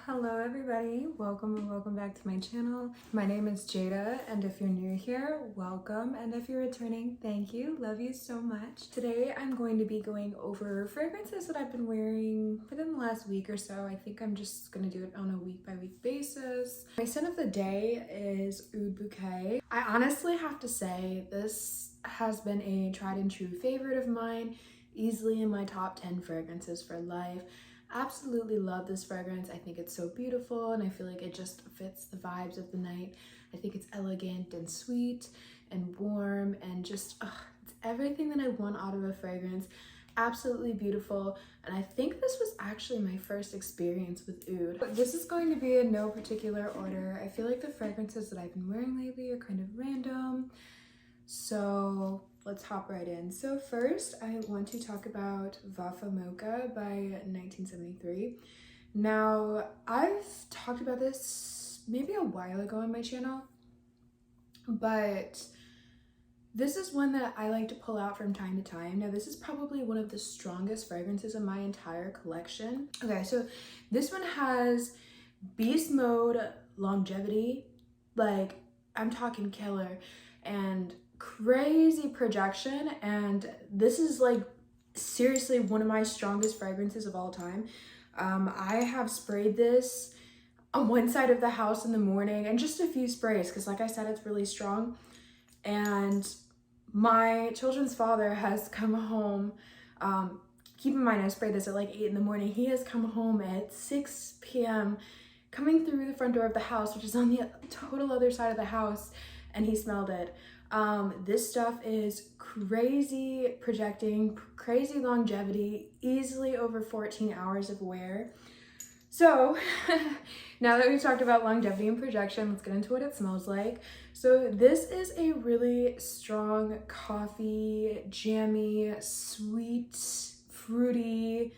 Hello everybody, welcome and welcome back to my channel. My name is Jada, and if you're new here, welcome, and if you're returning, thank you, love you so much. Today I'm going to be going over fragrances that I've been wearing within the last week or so. I think I'm just gonna do it on a week by week basis. My scent of the day is Oud Bouquet. I honestly have to say this has been a tried and true favorite of mine, easily in my top 10 fragrances for life. Absolutely love this fragrance. I think it's so beautiful and I feel like it just fits the vibes of the night. I think it's elegant and sweet and warm and just it's everything that I want out of a fragrance. Absolutely beautiful, and I think this was actually my first experience with Oud. This is going to be in no particular order. I feel like the fragrances that I've been wearing lately are kind of random, so let's hop right in. So first, I want to talk about Vafa Moka by 1973. Now, I've talked about this maybe a while ago on my channel, but this is one that I like to pull out from time to time. Now, this is probably one of the strongest fragrances in my entire collection. Okay, so this one has beast mode longevity, like I'm talking killer, and crazy projection, and this is like seriously one of my strongest fragrances of all time. I have sprayed this on one side of the house in the morning and just a few sprays because like I said, it's really strong. And my children's father has come home, keep in mind I sprayed this at like 8 in the morning. He has come home at 6 p.m. coming through the front door of the house, which is on the total other side of the house, and he smelled it. This stuff is crazy projecting, crazy longevity, easily over 14 hours of wear. So now that we've talked about longevity and projection, let's get into what it smells like. So this is a really strong coffee, jammy, sweet, fruity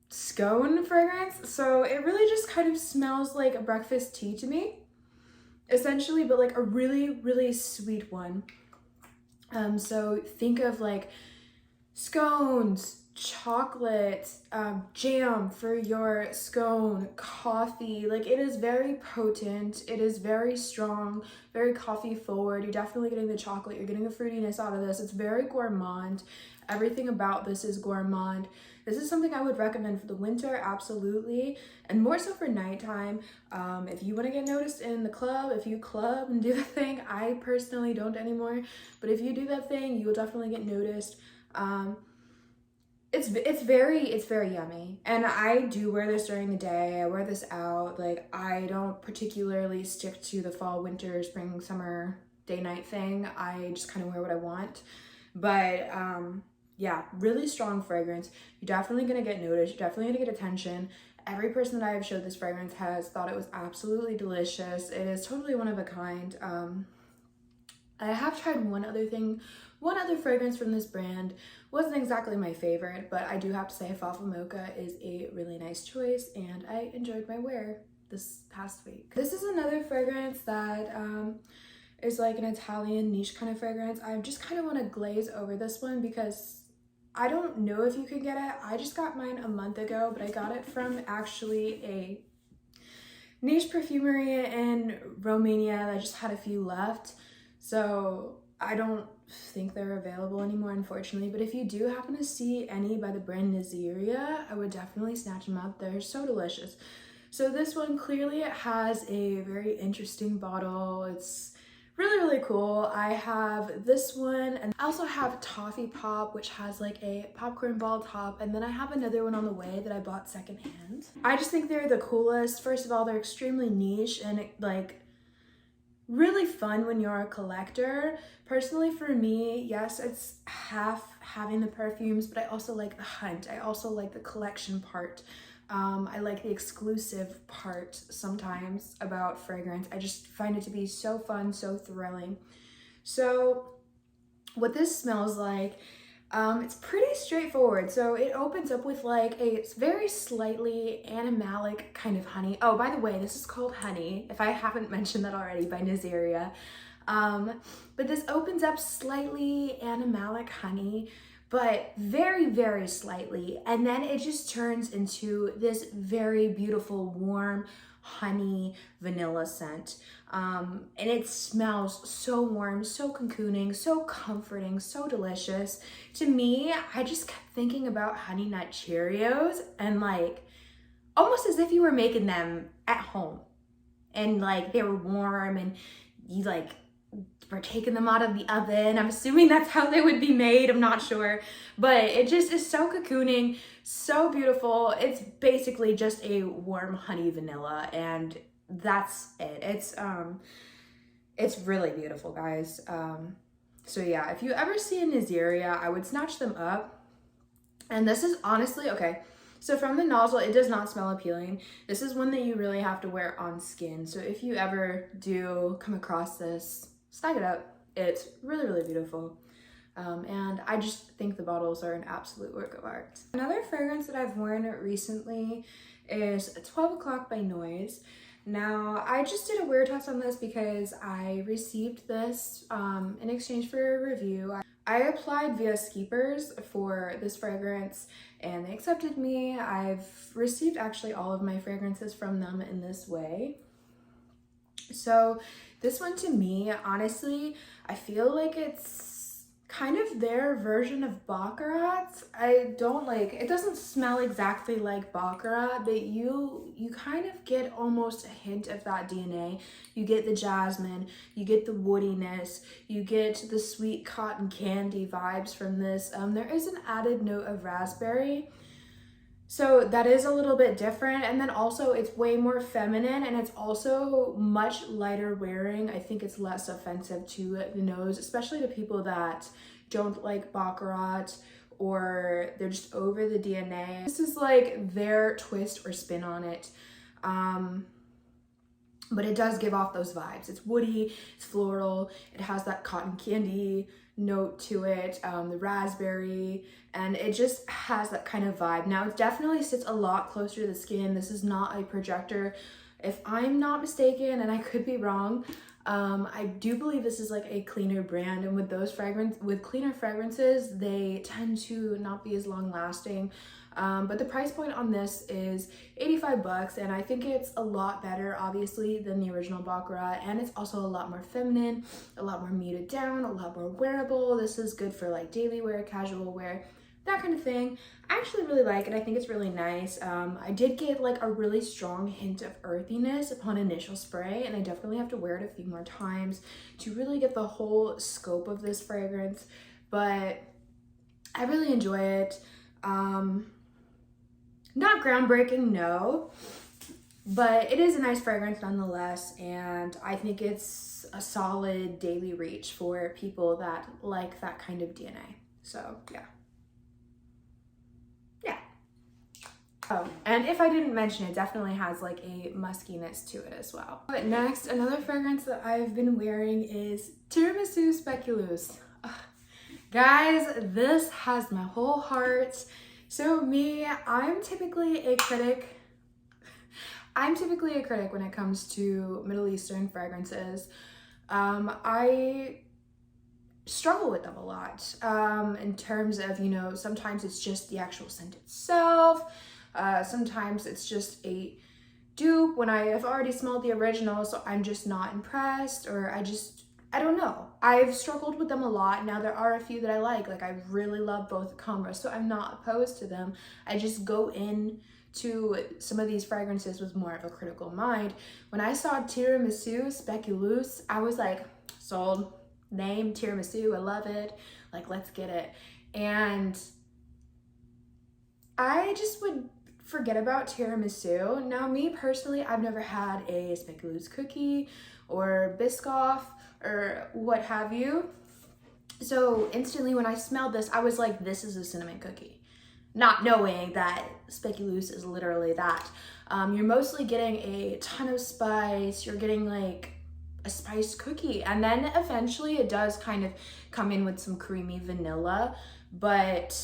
scone fragrance. So it really just kind of smells like a breakfast tea to me, essentially, but like a really sweet one. So think of like scones, chocolate, jam for your scone, coffee. Like it is very potent, it is very strong, very coffee forward. You're definitely getting the chocolate, you're getting the fruitiness out of this. It's very gourmand. Everything about this is gourmand. This is something I would recommend for the winter, absolutely, and more so for nighttime. If you want to get noticed in the club, if you club and do the thing, I personally don't anymore, but if you do that thing, you will definitely get noticed. It's very yummy, and I do wear this during the day. I wear this out. Like I don't particularly stick to the fall, winter, spring, summer, day, night thing. I just kind of wear what I want, but yeah, really strong fragrance. You're definitely gonna get noticed. You're definitely gonna get attention. Every person that I have showed this fragrance has thought it was absolutely delicious. It is totally one of a kind. I have tried one other fragrance from this brand. Wasn't exactly my favorite, but I do have to say Vafa Moka is a really nice choice, and I enjoyed my wear this past week. This is another fragrance that is like an Italian niche kind of fragrance. I just kind of want to glaze over this one because I don't know if you can get it. I just got mine a month ago, but I got it from actually a niche perfumery in Romania that just had a few left. So I don't think they're available anymore, unfortunately. But if you do happen to see any by the brand Nziria, I would definitely snatch them up. They're so delicious. So this one, clearly it has a very interesting bottle. It's really cool. I have this one, and I also have Toffee Pop, which has like a popcorn ball top, and then I have another one on the way that I bought secondhand. I just think they're the coolest. First of all, they're extremely niche and like really fun when you're a collector. Personally, for me, yes, it's half having the perfumes, but I also like the hunt. I also like the collection part. I like the exclusive part sometimes about fragrance. I just find it to be so fun, so thrilling. So what this smells like, it's pretty straightforward. So it opens up with like a very slightly animalic kind of honey. Oh, by the way, this is called Honey, if I haven't mentioned that already, by Nziria. But this opens up slightly animalic honey but very, very slightly. And then it just turns into this very beautiful, warm, honey vanilla scent. And it smells so warm, so cocooning, so comforting, so delicious. To me, I just kept thinking about Honey Nut Cheerios, and like almost as if you were making them at home, and like they were warm and you like were taking them out of the oven. I'm assuming that's how they would be made, I'm not sure, but it just is so cocooning, so beautiful. It's basically just a warm honey vanilla, and that's it. It's really beautiful, guys. So yeah, if you ever see a Nziria, I would snatch them up. And this is honestly, okay, so from the nozzle, it does not smell appealing. This is one that you really have to wear on skin. So if you ever do come across this, snag it up. It's really, really beautiful. And I just think the bottles are an absolute work of art. Another fragrance that I've worn recently is 12 O'Clock by NOYZ. Now, I just did a wear test on this because I received this in exchange for a review. I applied via Skeepers for this fragrance and they accepted me. I've received actually all of my fragrances from them in this way. So this one, to me, honestly, I feel like it's kind of their version of Baccarat. I don't like, it doesn't smell exactly like Baccarat, but you kind of get almost a hint of that DNA. You get the jasmine, you get the woodiness, you get the sweet cotton candy vibes from this. There is an added note of raspberry. So that is a little bit different, and then also it's way more feminine, and it's also much lighter wearing. I think it's less offensive to the nose, especially to people that don't like Baccarat or they're just over the DNA. This is like their twist or spin on it. But it does give off those vibes. It's woody, it's floral, it has that cotton candy note to it, the raspberry, and it just has that kind of vibe. Now, it definitely sits a lot closer to the skin. This is not a projector. If I'm not mistaken, and I could be wrong, I do believe this is like a cleaner brand, and with cleaner fragrances, they tend to not be as long lasting. But the price point on this is 85 bucks, and I think it's a lot better, obviously, than the original Baccarat, and it's also a lot more feminine, a lot more muted down, a lot more wearable. This is good for like daily wear, casual wear, that kind of thing. I actually really like it. I think it's really nice. I did get like a really strong hint of earthiness upon initial spray, and I definitely have to wear it a few more times to really get the whole scope of this fragrance, but I really enjoy it. Not groundbreaking, no, but it is a nice fragrance nonetheless, and I think it's a solid daily reach for people that like that kind of DNA. So yeah. Oh, and if I didn't mention, it definitely has like a muskiness to it as well. But next, another fragrance that I've been wearing is Tiramisu Speculoos. Ugh. Guys, this has my whole heart. So me, I'm typically a critic when it comes to Middle Eastern fragrances. I struggle with them a lot in terms of, you know, sometimes it's just the actual scent itself. Sometimes it's just a dupe when I have already smelled the original, so I'm just not impressed, or I don't know. I've struggled with them a lot. Now there are a few that I like I really love both combos, so I'm not opposed to them. I just go in to some of these fragrances with more of a critical mind. When I saw Tiramisu Speculoos, I was like, sold. Name, tiramisu, I love it. Like, let's get it. And I just would forget about tiramisu. Now, me personally, I've never had a Speculoos cookie or Biscoff or what have you. So instantly when I smelled this, I was like, this is a cinnamon cookie. Not knowing that Speculoos is literally that. You're mostly getting a ton of spice. You're getting like a spiced cookie, and then eventually it does kind of come in with some creamy vanilla, but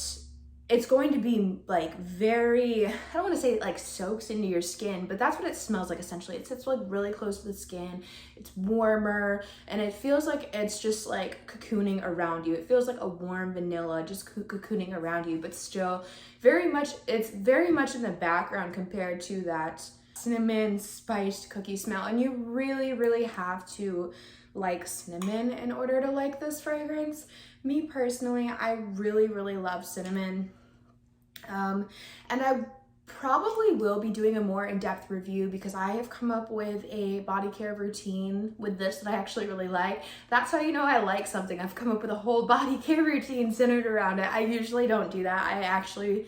it's going to be like very, I don't want to say it like soaks into your skin, but that's what it smells like essentially. It sits like really close to the skin. It's warmer and it feels like it's just like cocooning around you. It feels like a warm vanilla just cocooning around you, but still it's very much in the background compared to that cinnamon spiced cookie smell. And you really, really have to like cinnamon in order to like this fragrance. Me personally, I really, really love cinnamon. And I probably will be doing a more in-depth review because I have come up with a body care routine with this that I actually really like. That's how you know I like something. I've come up with a whole body care routine centered around it. I usually don't do that. I actually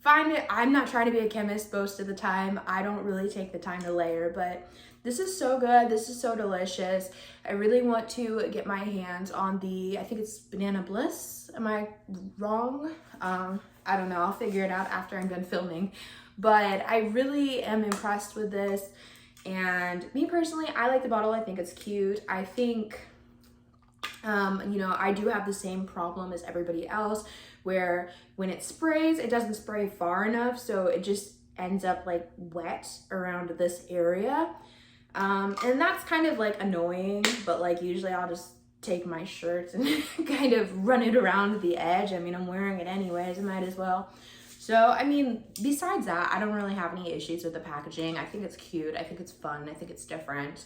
find it, I'm not trying to be a chemist most of the time. I don't really take the time to layer, but this is so good. This is so delicious. I really want to get my hands on the, I think it's Banana Bliss. Am I wrong? I don't know. I'll figure it out after I'm done filming. But I really am impressed with this. And me personally, I like the bottle. I think it's cute. I think, you know, I do have the same problem as everybody else where when it sprays, it doesn't spray far enough. So it just ends up like wet around this area. And that's kind of like annoying, but like usually I'll just take my shirt and kind of run it around the edge. I mean, I'm wearing it anyways, I might as well. So, I mean, besides that, I don't really have any issues with the packaging. I think it's cute. I think it's fun. I think it's different.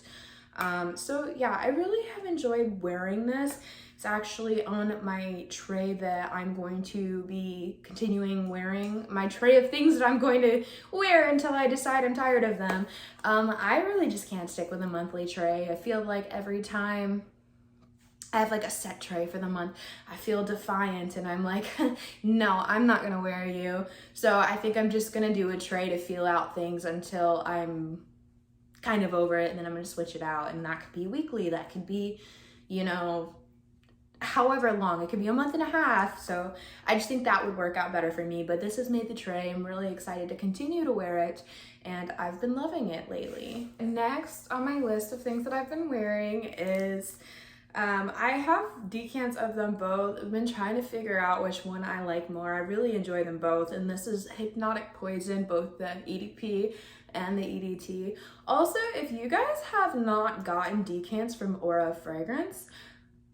So yeah, I really have enjoyed wearing this. It's actually on my tray that I'm going to be continuing wearing, my tray of things that I'm going to wear until I decide I'm tired of them. I really just can't stick with a monthly tray. I feel like every time I have like a set tray for the month, I feel defiant and I'm like, no, I'm not gonna wear you. So I think I'm just gonna do a tray to feel out things until I'm kind of over it, and then I'm gonna switch it out. And that could be weekly, that could be, you know, however long, it could be a month and a half. So I just think that would work out better for me. But this has made the tray. I'm really excited to continue to wear it, and I've been loving it lately. Next on my list of things that I've been wearing is I have decants of them both. I've been trying to figure out which one I like more. I really enjoy them both, and this is Hypnotic Poison, both the EDP and the EDT. Also, if you guys have not gotten decants from Aura Fragrance,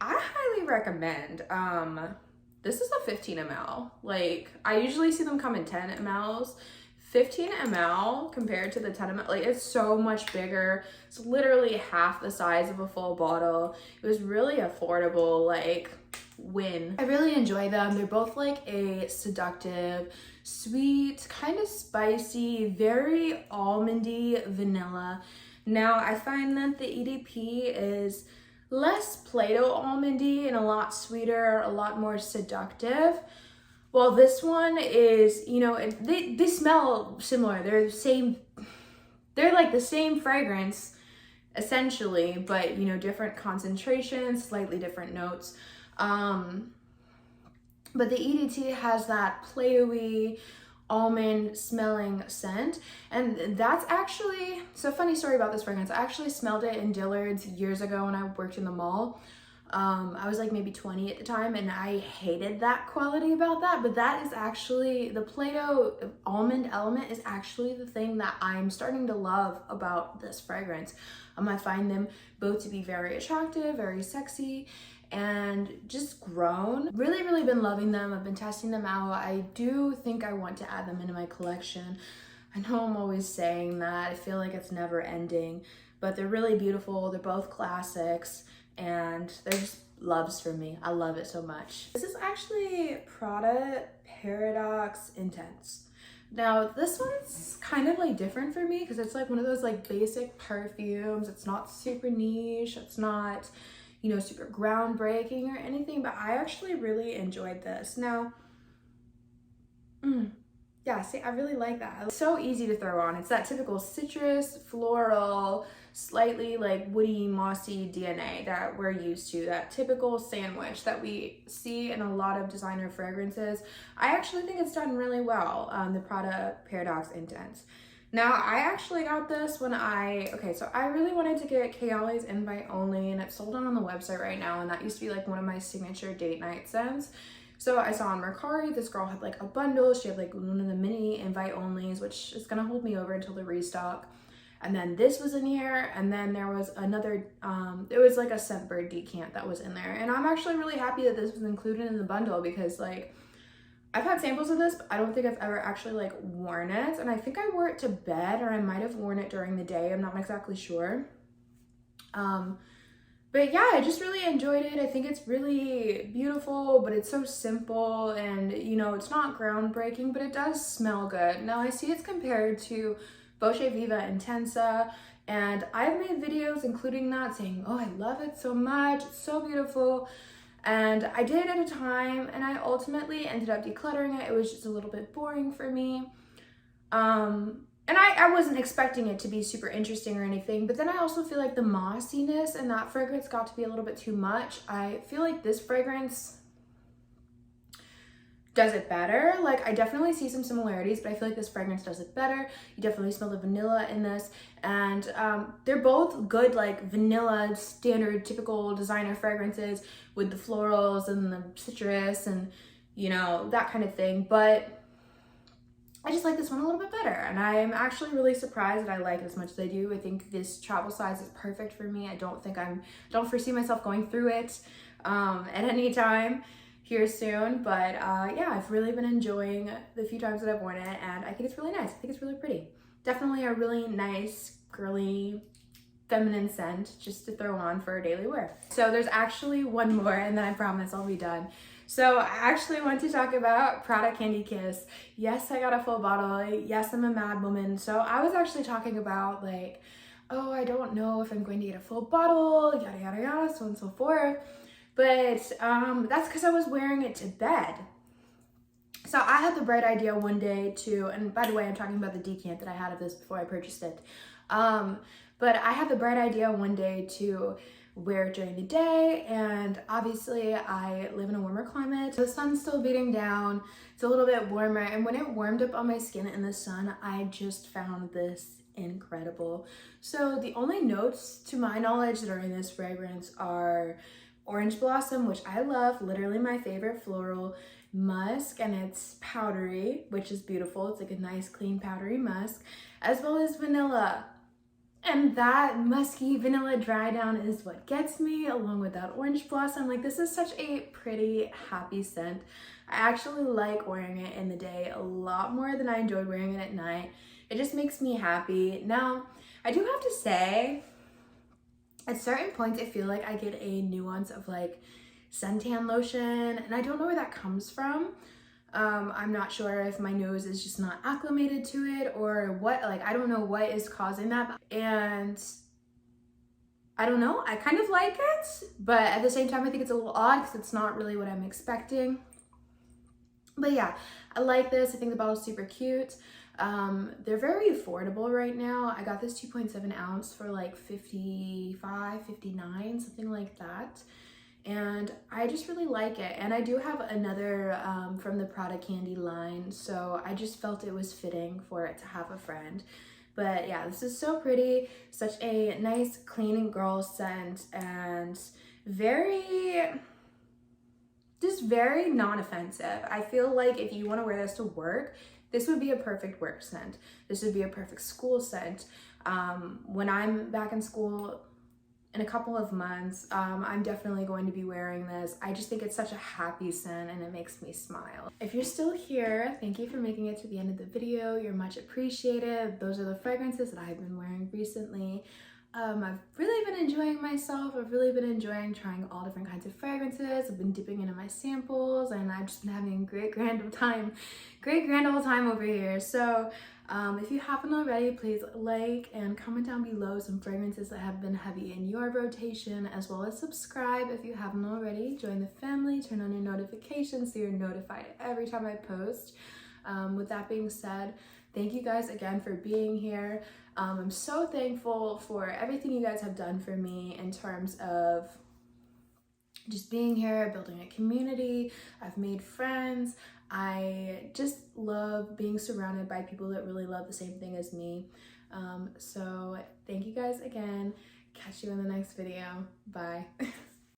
I highly recommend. This is a 15 ml. Like, I usually see them come in 10 mls. 15 ml compared to the 10 ml, like, it's so much bigger. It's literally half the size of a full bottle. It was really affordable, like, win. I really enjoy them. They're both like a seductive, sweet, kind of spicy, very almondy vanilla. Now, I find that the EDP is less Play-Doh almondy and a lot sweeter, a lot more seductive. Well, this one is, you know, they smell similar. They're like the same fragrance, essentially, but, you know, different concentrations, slightly different notes. But the EDT has that Play-Doh-y, almond smelling scent, and that's actually, so funny story about this fragrance. I actually smelled it in Dillard's years ago when I worked in the mall. I was like maybe 20 at the time, and I hated that quality about that, but that is actually, the Play-Doh almond element is actually the thing that I'm starting to love about this fragrance. I find them both to be very attractive, very sexy, and just grown. Really, really been loving them. I've been testing them out. I do think I want to add them into my collection. I know I'm always saying that. I feel like it's never ending, but they're really beautiful. They're both classics, and they're just loves for me. I love it so much. This is actually Prada Paradox Intense. Now, this one's kind of like different for me because it's like one of those like basic perfumes. It's not super niche. It's not, you know, super groundbreaking or anything, but I actually really enjoyed this. Now, yeah, see, I really like that. It's so easy to throw on. It's that typical citrus, floral, slightly like woody, mossy DNA that we're used to, that typical sandwich that we see in a lot of designer fragrances. I actually think it's done really well, the Prada Paradox Intense. Now, I actually got this when so I really wanted to get Kayali's Invite Only, and it's sold on the website right now, and that used to be like one of my signature date night scents. So I saw on Mercari, this girl had like a bundle. She had like one of the mini invite onlys, which is gonna hold me over until the restock. And then this was in here, and then there was another, it was like a Scentbird decant that was in there. And I'm actually really happy that this was included in the bundle because like, I've had samples of this, but I don't think I've ever actually like worn it. And I think I wore it to bed, or I might have worn it during the day. I'm not exactly sure. But yeah, I just really enjoyed it. I think it's really beautiful, but it's so simple, and you know, it's not groundbreaking, but it does smell good. Now I see it's compared to Boscia Viva Intensa, and I've made videos including that saying, oh, I love it so much, it's so beautiful. And I did it at a time, and I ultimately ended up decluttering it. It was just a little bit boring for me. And I wasn't expecting it to be super interesting or anything, but then I also feel like the mossiness and that fragrance got to be a little bit too much. I feel like this fragrance does it better. Like, I definitely see some similarities, but I feel like this fragrance does it better. You definitely smell the vanilla in this, and they're both good, like vanilla, standard, typical designer fragrances with the florals and the citrus and, you know, that kind of thing. But I just like this one a little bit better, and I'm actually really surprised that I like it as much as I do. I think this travel size is perfect for me. I don't foresee myself going through it at any time here soon, but yeah, I've really been enjoying the few times that I've worn it, and I think it's really nice. I think it's really pretty. Definitely a really nice, girly, feminine scent just to throw on for daily wear. So there's actually one more, and then I promise I'll be done. So I actually want to talk about Prada Candy Kiss. Yes, I got a full bottle. Yes, I'm a mad woman. So I was actually talking about like, oh, I don't know if I'm going to get a full bottle, yada, yada, yada, so on and so forth. But that's because I was wearing it to bed. So I had the bright idea one day to, and by the way, I'm talking about the decant that I had of this before I purchased it. But I had the bright idea one day to wear it during the day, and obviously I live in a warmer climate. The sun's still beating down, it's a little bit warmer, and when it warmed up on my skin in the sun, I just found this incredible. So the only notes to my knowledge that are in this fragrance are orange blossom, which I love, literally my favorite floral, musk, and it's powdery, which is beautiful. It's like a nice clean powdery musk, as well as vanilla. And that musky vanilla dry down is what gets me, along with that orange blossom. Like, this is such a pretty, happy scent. I actually like wearing it in the day a lot more than I enjoyed wearing it at night. It just makes me happy. Now, I do have to say, at certain points, I feel like I get a nuance of like suntan lotion, and I don't know where that comes from. I'm not sure if my nose is just not acclimated to it or what, like, I don't know what is causing that. And I don't know, I kind of like it, but at the same time, I think it's a little odd because it's not really what I'm expecting. But yeah, I like this. I think the bottle's super cute. They're very affordable right now. I got this 2.7 ounce for like 55, 59, something like that. And I just really like it. And I do have another from the Prada Candy line, so I just felt it was fitting for it to have a friend. But yeah, this is so pretty, such a nice clean girl scent, and just very non-offensive. I feel like if you want to wear this to work, this would be a perfect work scent. This would be a perfect school scent. When I'm back in school in a couple of months, I'm definitely going to be wearing this. I just think it's such a happy scent, and it makes me smile. If you're still here, thank you for making it to the end of the video. You're much appreciated. Those are the fragrances that I've been wearing recently. I've really been enjoying myself. I've really been enjoying trying all different kinds of fragrances. I've been dipping into my samples, and I've just been having a great grand old time over here. So if you haven't already, please like and comment down below some fragrances that have been heavy in your rotation, as well as subscribe if you haven't already. Join the family, turn on your notifications so you're notified every time I post. With that being said, thank you guys again for being here. I'm so thankful for everything you guys have done for me in terms of just being here, building a community. I've made friends. I just love being surrounded by people that really love the same thing as me. So thank you guys again. Catch you in the next video. Bye.